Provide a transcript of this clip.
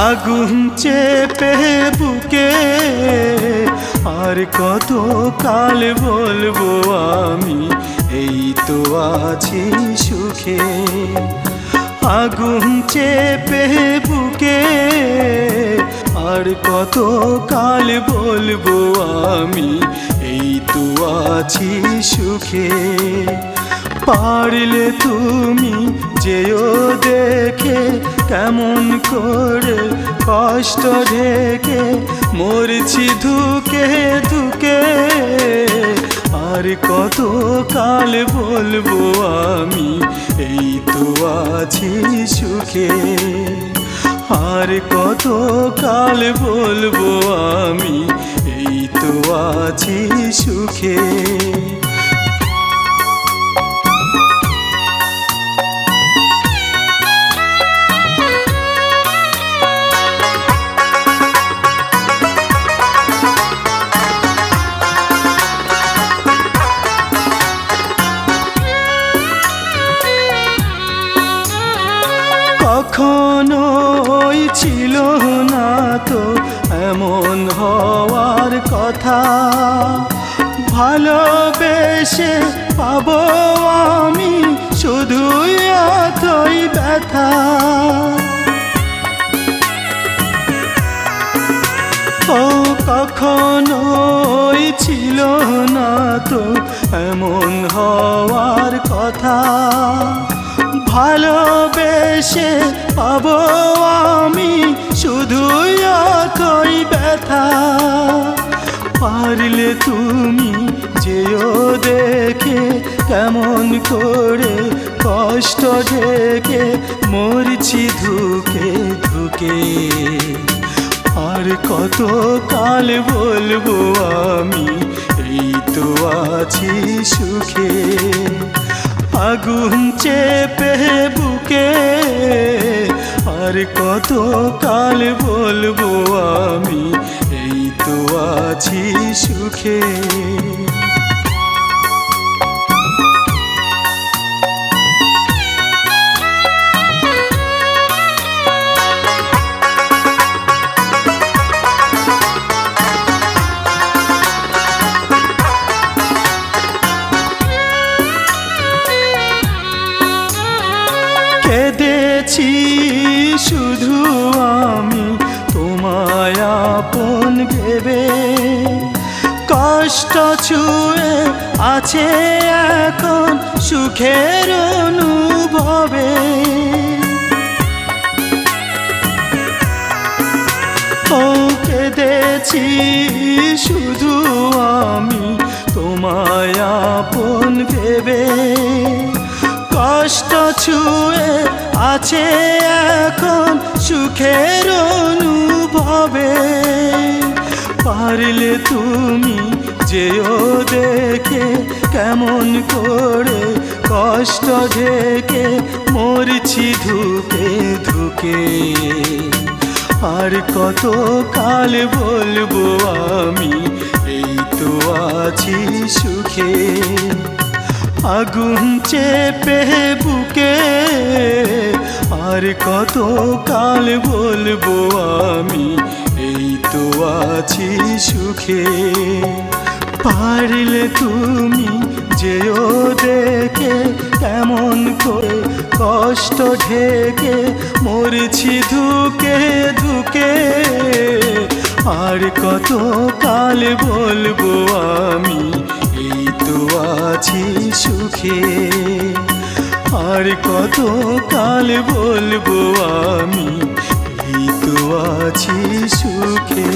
আগুন চেপে বুকে আর কত কাল বলবো আমি এই তো আছি সুখে। আগুন চেপে বুকে আর কত কাল বলবো আমি এই তো আছি সুখে। পারলে তুমি যেও দেখে কেমন করে কষ্ট ঢেকে মরছি ধুকে ধুকে। আর কত কাল বলবো আমি এই তো আছি সুখে। আর কত কাল বলবো আমি এই তো আছি সুখে। কখনোই ছিল না তো এমন হওয়ার কথা, ভালোবেসে পাবো আমি শুধুই এতই ব্যথা। ও কখনোই ছিল না তো এমন হওয়ার কথা, ভালোবেসে পাবো আমি শুধুই এতই ব্যথা। পারলে তুমি যেও দেখে কেমন করে কষ্ট ঢেকে মরছি ধুকে ধুকে। আর কত কাল বলবো আমি এই তো আছি সুখে। আগুন চেপে বুকে আর কত কাল বলবো আমি এই তো আছি সুখে। কেঁদেছি শুধু আমি তোমায় আপন ভেবে, কষ্ট ছুঁয়ে আছে এখন সুখের অনুভবে। ও কেঁদেছি শুধু আমি তোমায় আপন ভেবে, কষ্ট ছুঁয়ে আছে এখন সুখের অনুভবে। পারলে তুমি যেও দেখে কেমন করে কষ্ট ঢেকে মরছি ধুকে ধুকে। আর কত কাল বলবো আমি এই তো আছি সুখে। আগুন চেপে বুকে আর কত কাল বলবো আমি এই তো আছি সুখে। পারলে তুমি যেও দেখে কেমন করে কষ্ট ঢেকে মরছি ধুকে ধুকে। আর কত কাল বলবো আমি এই তো আছি সুখে। আর কত কাল বলবো আমি এই তো আছি সুখে।